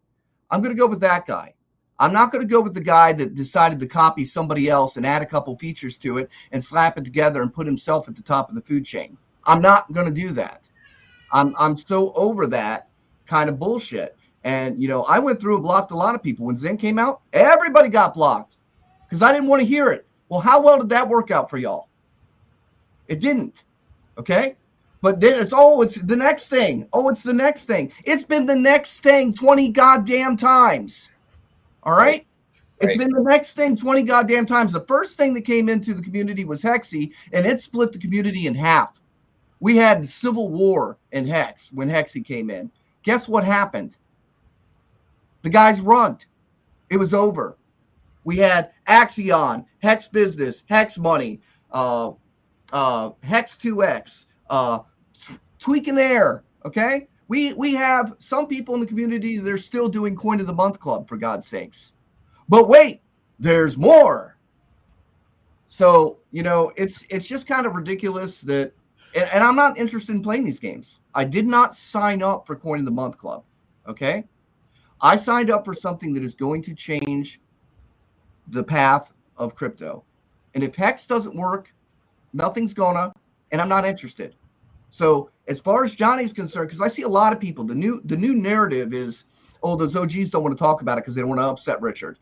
I'm going to go with that guy. I'm not going to go with the guy that decided to copy somebody else and add a couple features to it and slap it together and put himself at the top of the food chain. I'm not going to do that. I'm so over that kind of bullshit. And, I went through and blocked a lot of people. When Zen came out, everybody got blocked because I didn't want to hear it. Well, how well did that work out for y'all? It didn't. Okay. But then it's the next thing. Oh, it's the next thing. It's been the next thing 20 goddamn times. All right. It's been the next thing 20 goddamn times. The first thing that came into the community was Hexy, and it split the community in half. We had civil war in Hex when Hexy came in. Guess what happened? The guys rugged. It was over. We had Axion, Hex Business, Hex Money, Hex 2X, Tweaking Air. Okay, we have some people in the community that are still doing Coin of the Month Club, for God's sakes. But wait, there's more. So it's just kind of ridiculous that, and I'm not interested in playing these games. I did not sign up for Coin of the Month Club. Okay, I signed up for something that is going to change the path of crypto. And if Hex doesn't work, nothing's gonna, and I'm not interested. So as far as Johnny's concerned, because I see a lot of people, the new narrative is, oh, those OGs don't want to talk about it because they don't want to upset Richard.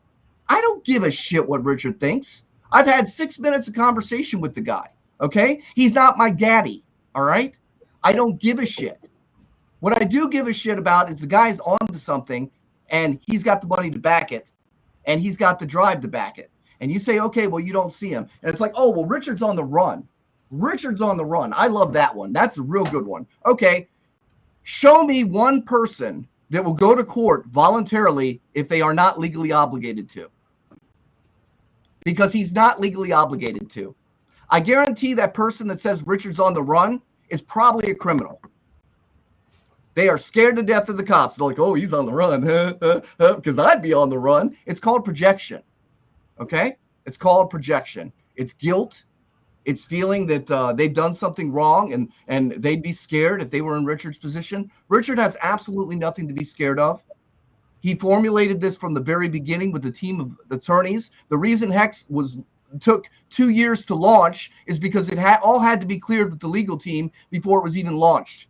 I don't give a shit what Richard thinks. I've had 6 minutes of conversation with the guy. Okay? He's not my daddy. All right? I don't give a shit. What I do give a shit about is the guy's onto something and he's got the money to back it. And he's got the drive to back it. And you say, okay, well, you don't see him. And it's like, oh, well, Richard's on the run. Richard's on the run. I love that one. That's a real good one. Okay. Show me one person that will go to court voluntarily if they are not legally obligated to. Because he's not legally obligated to. I guarantee that person that says Richard's on the run is probably a criminal. They are scared to death of the cops. They're like, oh, he's on the run. Because I'd be on the run. It's called projection. Okay? It's called projection. It's guilt. It's feeling that they've done something wrong and they'd be scared if they were in Richard's position. Richard has absolutely nothing to be scared of. He formulated this from the very beginning with a team of attorneys. The reason Hex took 2 years to launch is because it all had to be cleared with the legal team before it was even launched.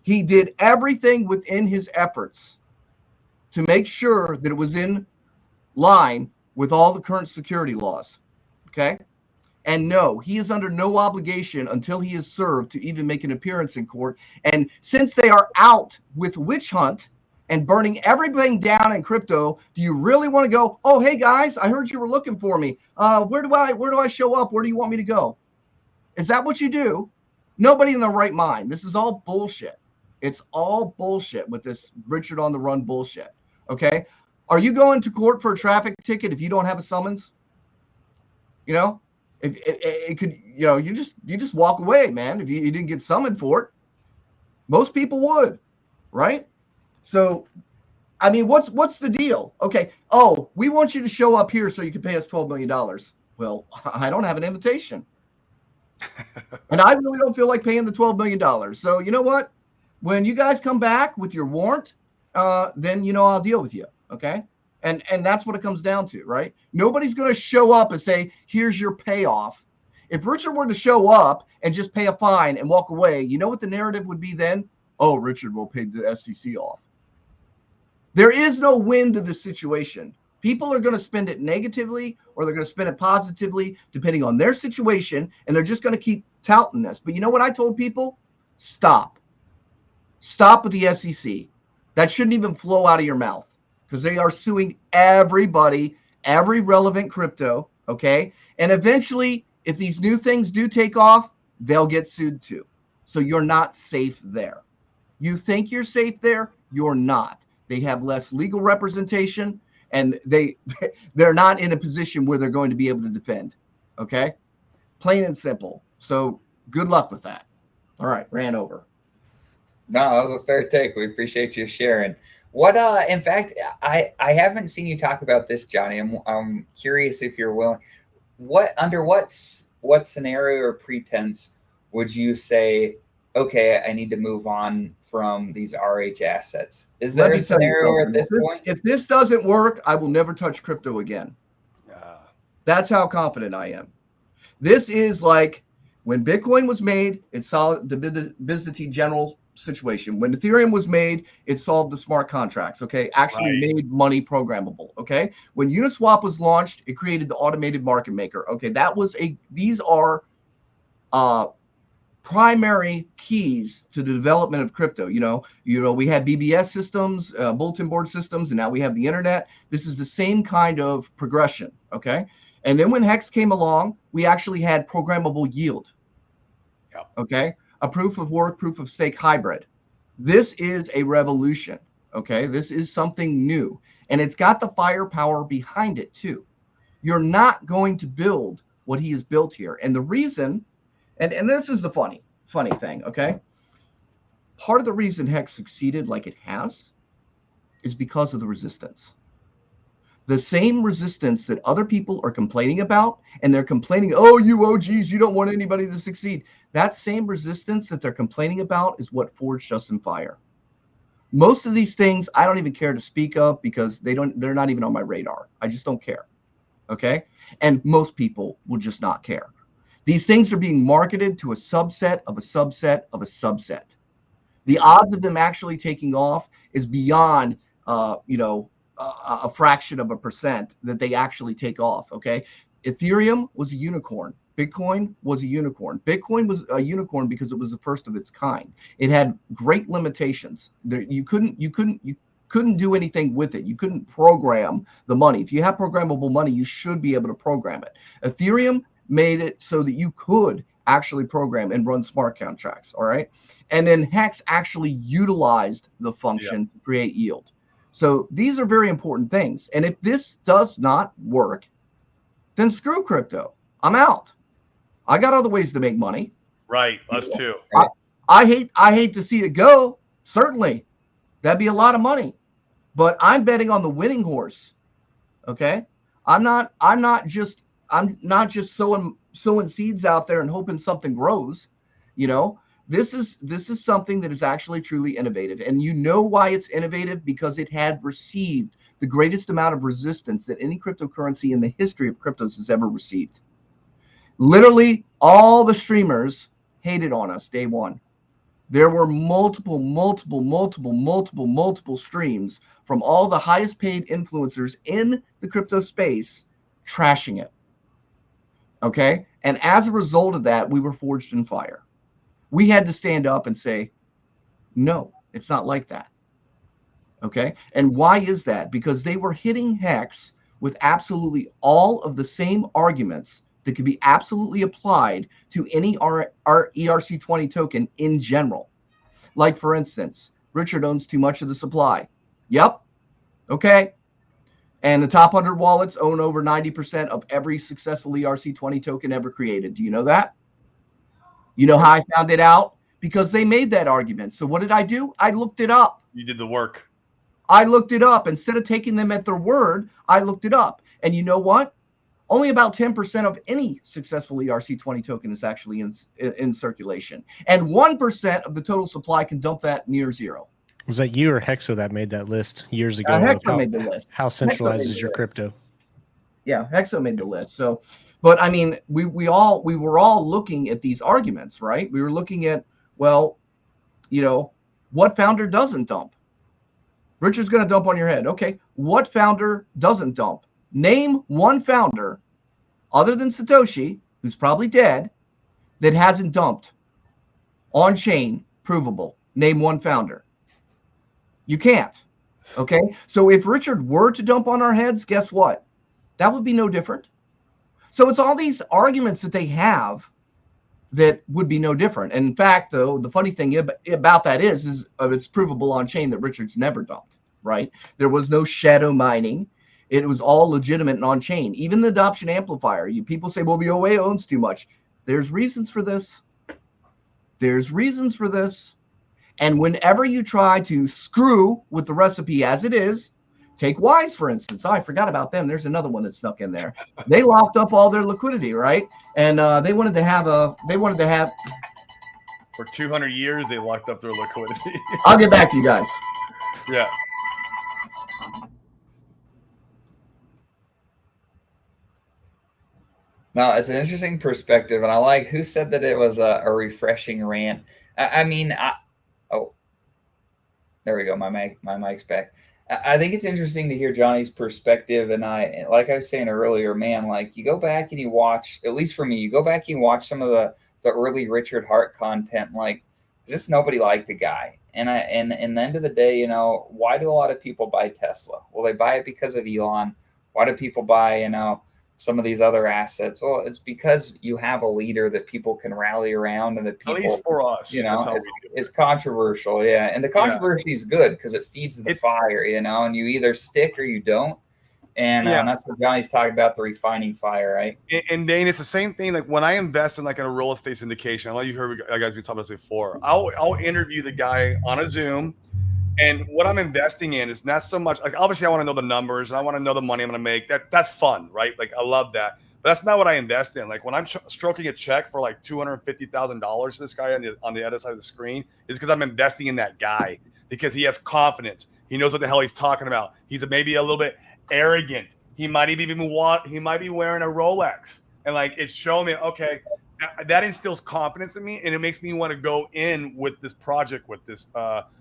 He did everything within his efforts to make sure that it was in line with all the current security laws. Okay? And no, he is under no obligation until he is served to even make an appearance in court. And since they are out with witch hunt and burning everything down in crypto, do you really want to go, oh, hey, guys, I heard you were looking for me. Where do I show up? Where do you want me to go? Is that what you do? Nobody in their right mind. This is all bullshit. It's all bullshit with this Richard on the run bullshit. Okay. Are you going to court for a traffic ticket if you don't have a summons? If it could, you just walk away, man. If you didn't get summoned for it, most people would, right? So, I mean, what's the deal? Okay. Oh, we want you to show up here so you can pay us $12 million. Well, I don't have an invitation. And I really don't feel like paying the $12 million. So you know what? When you guys come back with your warrant, then, I'll deal with you. Okay. And that's what it comes down to, right? Nobody's going to show up and say, here's your payoff. If Richard were to show up and just pay a fine and walk away, you know what the narrative would be then? Oh, Richard will pay the SEC off. There is no win to this situation. People are going to spend it negatively or they're going to spend it positively, depending on their situation. And they're just going to keep touting this. But you know what I told people? Stop. Stop with the SEC. That shouldn't even flow out of your mouth. Because they are suing everybody, every relevant crypto, okay? And eventually, if these new things do take off, they'll get sued too. So you're not safe there. You think you're safe there, you're not. They have less legal representation, and they're not in a position where they're going to be able to defend, okay? Plain and simple. So good luck with that. All right, ran over. No, that was a fair take. We appreciate you sharing. What in fact, I haven't seen you talk about this, Johnny. I'm curious if you're willing. Under what scenario or pretense would you say, okay, I need to move on from these RH assets? Is there a scenario at this point? If this doesn't work, I will never touch crypto again. That's how confident I am. This is like when Bitcoin was made, it solved the Byzantine general situation. When Ethereum was made, it solved the smart contracts, okay? Actually made money programmable, okay? When Uniswap was launched, it created the automated market maker, okay? These are primary keys to the development of crypto. We had BBS systems, bulletin board systems, and now we have the internet. This is the same kind of progression, okay? And then when Hex came along, we actually had programmable yield, okay? A proof of work, proof of stake hybrid. This is a revolution, Okay, this is something new, and it's got the firepower behind it too. You're not going to build what he has built here, and the reason, and this is the funny thing. Okay, part of the reason Hex succeeded like it has is because of the resistance. The same resistance that other people are complaining about, and they're complaining, oh, you OGs, you don't want anybody to succeed. That same resistance that they're complaining about is what forged us in fire. Most of these things I don't even care to speak of because they're not even on my radar. I just don't care. Okay? And most people will just not care. These things are being marketed to a subset of a subset of a subset. The odds of them actually taking off is beyond, a fraction of a percent that they actually take off. Okay. Ethereum was a unicorn. Bitcoin was a unicorn. Bitcoin was a unicorn because it was the first of its kind. It had great limitations. You couldn't do anything with it. You couldn't program the money. If you have programmable money, you should be able to program it. Ethereum made it so that you could actually program and run smart contracts. All right. And then Hex actually utilized the function to create yield. So these are very important things. And if this does not work, then screw crypto. I'm out. I got other ways to make money. Right. Us too. I hate to see it go. Certainly. That'd be a lot of money. But I'm betting on the winning horse. Okay? I'm not just sowing seeds out there and hoping something grows. This is something that is actually truly innovative. And you know why it's innovative? Because it had received the greatest amount of resistance that any cryptocurrency in the history of cryptos has ever received. Literally, all the streamers hated on us day one. There were multiple streams from all the highest paid influencers in the crypto space trashing it. Okay? And as a result of that, we were forged in fire. We had to stand up and say, no, it's not like that. Okay. And why is that? Because they were hitting Hex with absolutely all of the same arguments that could be absolutely applied to any ERC20 token in general. Like, for instance, Richard owns too much of the supply. Yep. Okay. And the top 100 wallets own over 90% of every successful ERC20 token ever created. Do you know that? You know how I found it out? Because they made that argument. So what did I do? I looked it up. You did the work. I looked it up. Instead of taking them at their word, I looked it up. And you know what? Only about 10% of any successful ERC20 token is actually in circulation. And 1% of the total supply can dump that near zero. Was that you or Hexo that made that list years ago? Hexo made the list. How centralized is your crypto? Yeah, Hexo made the list. So, but I mean, we were all looking at these arguments, right? We were looking at, well, what founder doesn't dump? Richard's going to dump on your head. Okay, what founder doesn't dump? Name one founder other than Satoshi, who's probably dead, that hasn't dumped on chain provable. Name one founder. You can't. Okay, so if Richard were to dump on our heads, guess what? That would be no different. So it's all these arguments that they have that would be no different. And in fact, though, the funny thing about that is it's provable on chain that Richard's never dumped, right? There was no shadow mining. It was all legitimate and on chain. Even the adoption amplifier. People say, well, the OA owns too much. There's reasons for this. There's reasons for this. And whenever you try to screw with the recipe as it is, take Wise, for instance. Oh, I forgot about them. There's another one that snuck in there. They locked up all their liquidity, right? And they wanted to have for 200 years, they locked up their liquidity. I'll get back to you guys. Yeah. No, it's an interesting perspective, and I like who said that it was a refreshing rant. Oh, there we go. My mic's back. I think it's interesting to hear Johnny's perspective, and like I was saying earlier, man, like you go back and you watch, at least for me, you go back and you watch some of the early Richard Hart content, like just nobody liked the guy. And the end of the day, why do a lot of people buy Tesla? Well, they buy it because of Elon. Why do people buy, some of these other assets? Well, it's because you have a leader that people can rally around, and that people, At least for us, you that's know, how it's controversial. Yeah. And the controversy is good because it feeds the fire, you know, and you either stick or you don't. And that's what Johnny's talking about, the refining fire, right? And Dane, it's the same thing. Like when I invest in like in a real estate syndication, I know you heard guys been talking about this before. I'll interview the guy on a Zoom, and what I'm investing in is not so much like, obviously I want to know the numbers and I want to know the money I'm going to make. That's fun, right? Like I love that, but that's not what I invest in. Like when I'm stroking a check for like $250,000 to this guy on the other side of the screen, is because I'm investing in that guy because he has confidence. He knows what the hell he's talking about. He's maybe a little bit arrogant. He might be wearing a Rolex, and like it's showing me, okay, that instills confidence in me, and it makes me want to go in with this project with this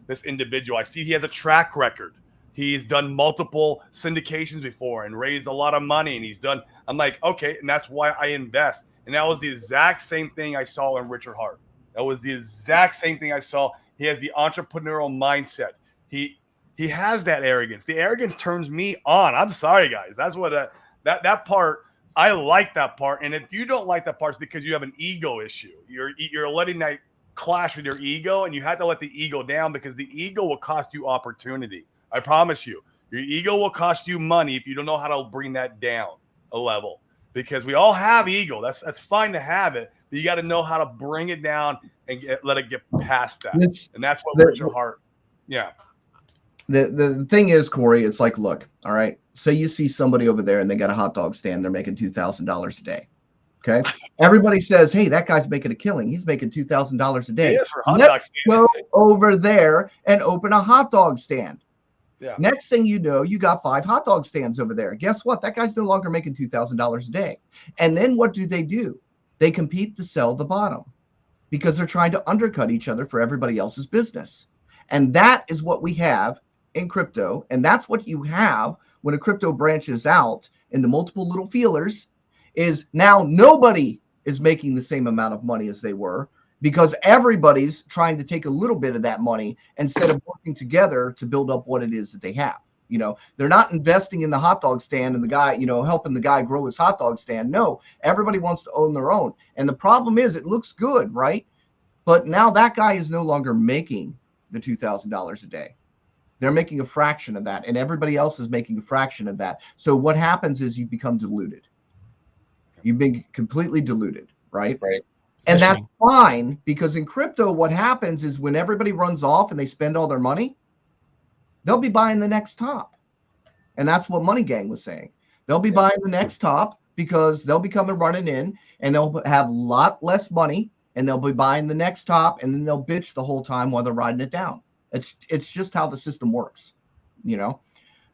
this individual. I see he has a track record. He's done multiple syndications before and raised a lot of money, and I'm like, okay, and that's why I invest. And that was the exact same thing I saw in Richard Hart. That was the exact same thing I saw. He has the entrepreneurial mindset. He has that arrogance. The arrogance turns me on. I'm sorry, guys. That's what that part. I like that part. And if you don't like that part, it's because you have an ego issue. You're letting that clash with your ego, and you have to let the ego down because the ego will cost you opportunity. I promise you. Your ego will cost you money if you don't know how to bring that down a level. Because we all have ego. That's fine to have it, but you got to know how to bring it down and let it get past that. And that's what Richard Hart. Yeah. The thing is, Corey, it's like, look, all right, say you see somebody over there and they got a hot dog stand, they're making $2,000 a day. Okay. Everybody says, hey, that guy's making a killing. He's making $2,000 a day. Let's go over there and open a hot dog stand. Yeah. Next thing you know, you got 5 hot dog stands over there. Guess what? That guy's no longer making $2,000 a day. And then what do? They compete to sell the bottom because they're trying to undercut each other for everybody else's business. And that is what we have in crypto. And that's what you have when a crypto branches out into multiple little feelers, is now nobody is making the same amount of money as they were because everybody's trying to take a little bit of that money instead of working together to build up what it is that they have. You know, they're not investing in the hot dog stand and the guy, you know, helping the guy grow his hot dog stand. No, everybody wants to own their own. And the problem is it looks good, right? But now that guy is no longer making the $2,000 a day. They're making a fraction of that, and everybody else is making a fraction of that. So what happens is you become diluted. You've been completely diluted, right? Right. And that's fine, because in crypto, what happens is when everybody runs off and they spend all their money, they'll be buying the next top. And that's what Money Gang was saying. They'll be buying the next top because they'll be coming running in and they'll have a lot less money and they'll be buying the next top, and then they'll bitch the whole time while they're riding it down. It's just how the system works, you know.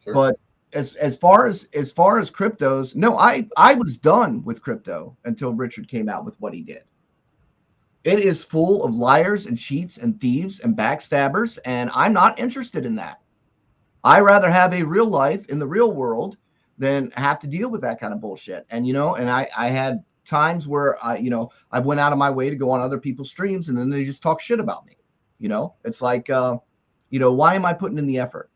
Sure. But as far as cryptos, no, I was done with crypto until Richard came out with what he did. It is full of liars and cheats and thieves and backstabbers, and I'm not interested in that. I rather have a real life in the real world than have to deal with that kind of bullshit. And you know, and I had times where I went out of my way to go on other people's streams, and then they just talk shit about me. You know, it's like, why am I putting in the effort?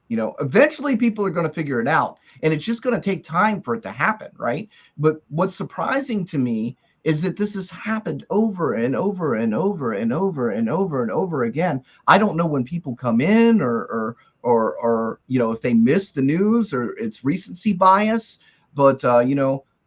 You know, eventually people are going to figure it out, and it's just going to take time for it to happen, right? But what's surprising to me is that this has happened over and over and over and over and over and over again. I don't know when people come in or if they miss the news or it's recency bias, but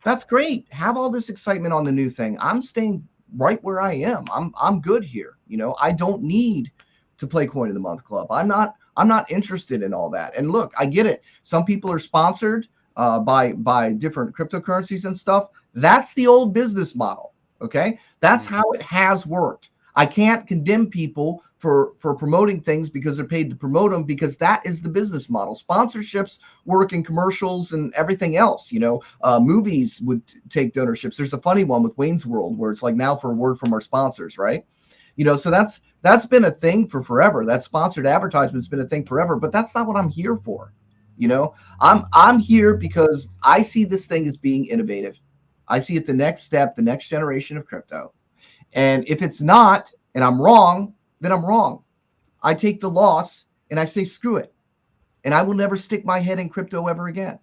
that's great. Have all this excitement on the new thing. I'm staying right where I am. I'm good here. You know, I don't need to play Coin of the Month Club. I'm not interested in all that. And look, I get it. Some people are sponsored by different cryptocurrencies and stuff. That's the old business model. Okay, that's how it has worked. I can't condemn people for promoting things because they're paid to promote them, because that is the business model. Sponsorships work in commercials and everything else. You know, movies would take donorships. There's a funny one with Wayne's World where it's like, now for a word from our sponsors, right? You know, so that's been a thing for forever. That sponsored advertisement's been a thing forever, but that's not what I'm here for. You know, I'm here because I see this thing as being innovative. I see it the next step, the next generation of crypto. And if it's not, and I'm wrong, then I'm wrong. I take the loss and I say, screw it. And I will never stick my head in crypto ever again.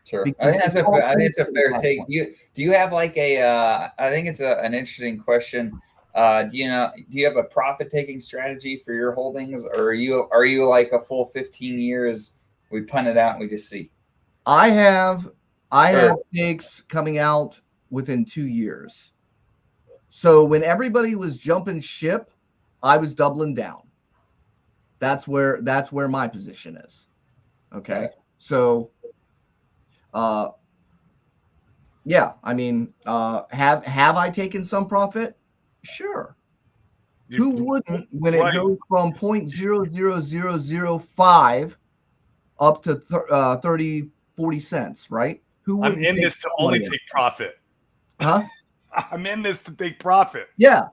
Sure. Because I it's all think it's a fair that take. one. Do you have like a? I think it's an interesting question. Do you have a profit taking strategy for your holdings, or are you like a full 15 years? We punt it out and we just see. I have Sure. takes coming out within 2 years. So when everybody was jumping ship, I was doubling down. That's where my position is. Okay. So yeah, I mean, have I taken some profit? Sure. Who wouldn't when it goes from 0.00005 up to 30, 40 cents, right? Who I'm wouldn't in take this to only 20? take profit. Huh? I'm in this to take profit. Yeah.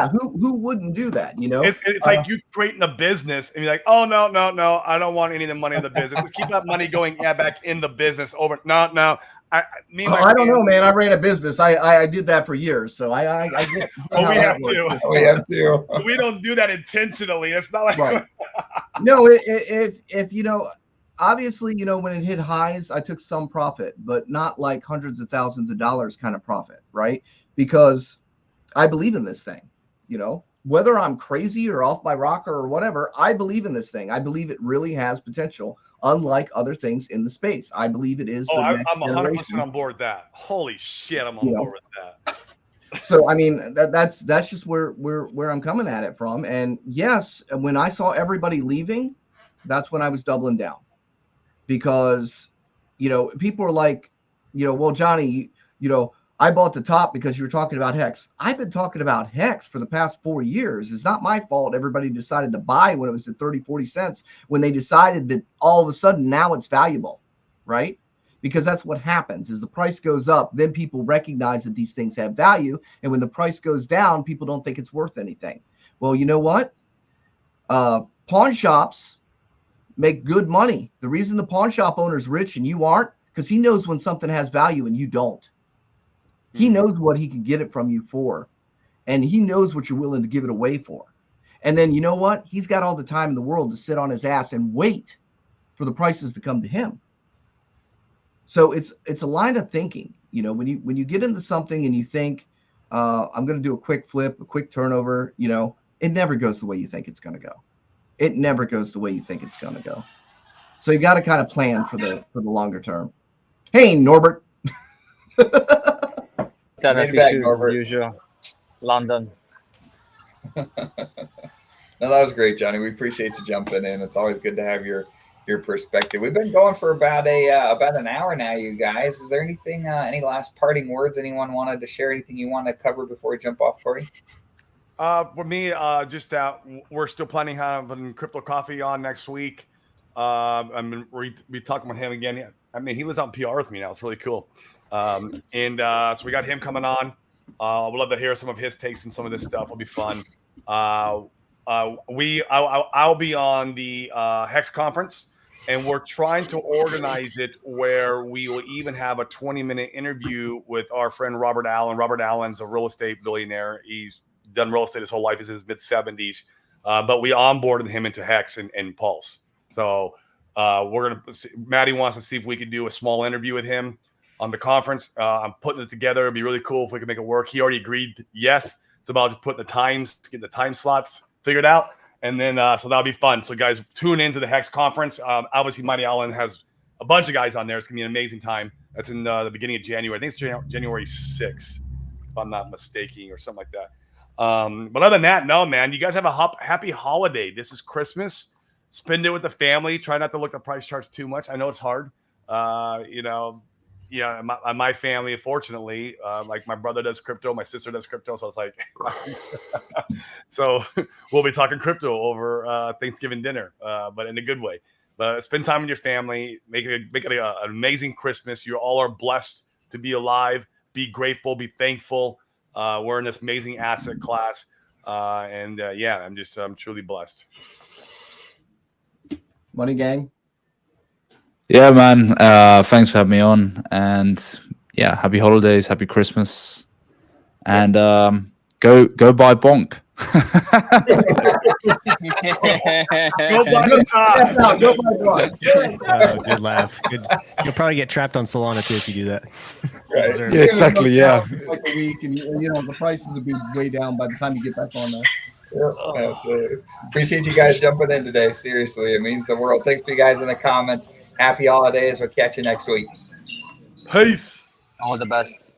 Who wouldn't do that? You know, It's like you creating a business and you're like, oh no, I don't want any of the money in the business. Just keep that money going back in the business over. No. I don't know, man. I ran a business. I did that for years, so I get Oh, we have to. We have to. We don't do that intentionally. It's not like right. No, if you know, obviously, you know, when it hit highs, I took some profit, but not like hundreds of thousands of dollars kind of profit, right? Because I believe in this thing, you know, whether I'm crazy or off my rocker or whatever, I believe in this thing. I believe it really has potential, unlike other things in the space. I believe it is. I'm 100% on board with that. Holy shit, I'm on board with that. So I mean, that's just where I'm coming at it from. And yes, when I saw everybody leaving, that's when I was doubling down, because, you know, people are like, you know, well, Johnny, you know, I bought the top because you were talking about Hex. I've been talking about Hex for the past 4 years. It's not my fault everybody decided to buy when it was at 30, 40 cents, when they decided that all of a sudden now it's valuable, right? Because that's what happens is the price goes up, then people recognize that these things have value. And when the price goes down, people don't think it's worth anything. Well, you know what? Pawn shops make good money. The reason the pawn shop owner is rich and you aren't, because he knows when something has value and you don't. He knows what he can get it from you for, and he knows what you're willing to give it away for. And then, you know what? He's got all the time in the world to sit on his ass and wait for the prices to come to him. So it's a line of thinking. You know, when you get into something and you think, I'm going to do a quick flip, a quick turnover, you know, it never goes the way you think it's going to go. It never goes the way you think it's going to go. So you got to kind of plan for the longer term. Hey, Norbert. Internet back, issues Norbert. as usual. London. No, that was great, Johnny. We appreciate you jumping in. It's always good to have your perspective. We've been going for about an hour now, you guys. Is there anything, any last parting words anyone wanted to share? Anything you want to cover before we jump off, Corey? For me, just that we're still planning having Crypto Coffee on next week. I mean, we talking with him again. I mean, he lives out in PR with me now. It's really cool. So we got him coming on. We'd love to hear some of his takes and some of this stuff. It'll be fun. I'll be on the Hex conference, and we're trying to organize it where we will even have a 20-minute interview with our friend Robert Allen. Robert Allen's a real estate billionaire. He's done real estate his whole life. He's in his mid-70s. But we onboarded him into Hex and Pulse. So Maddie wants to see if we can do a small interview with him on the conference. I'm putting it together. It'd be really cool if we can make it work. He already agreed. Yes. It's about just putting the times, getting the time slots figured out. And then, so that'll be fun. So guys, tune into the Hex conference. Obviously Mighty Allen has a bunch of guys on there. It's gonna be an amazing time. That's in the beginning of January. I think it's January 6th, if I'm not mistaken, or something like that. But other than that, no, man, you guys have a happy holiday. This is Christmas. Spend it with the family. Try not to look at price charts too much. I know it's hard. My family, unfortunately, like my brother does crypto, my sister does crypto. So it's like, so we'll be talking crypto over Thanksgiving dinner, but in a good way. But spend time with your family. Make it an amazing Christmas. You all are blessed to be alive. Be grateful. Be thankful. We're in this amazing asset class. I'm truly blessed. Money Gang. Yeah, man. Thanks for having me on. And yeah, happy holidays, happy Christmas. And go buy Bonk. Go by the time. No, go by the Oh, good laugh. Good. You'll probably get trapped on Solana too if you do that. Right. Deserve Yeah, it. exactly. Yeah. Like a week, and you know the prices will be way down by the time you get back on there. Yep, absolutely. Appreciate you guys jumping in today. Seriously, it means the world. Thanks for you guys in the comments. Happy holidays. We'll catch you next week. Peace. All the best.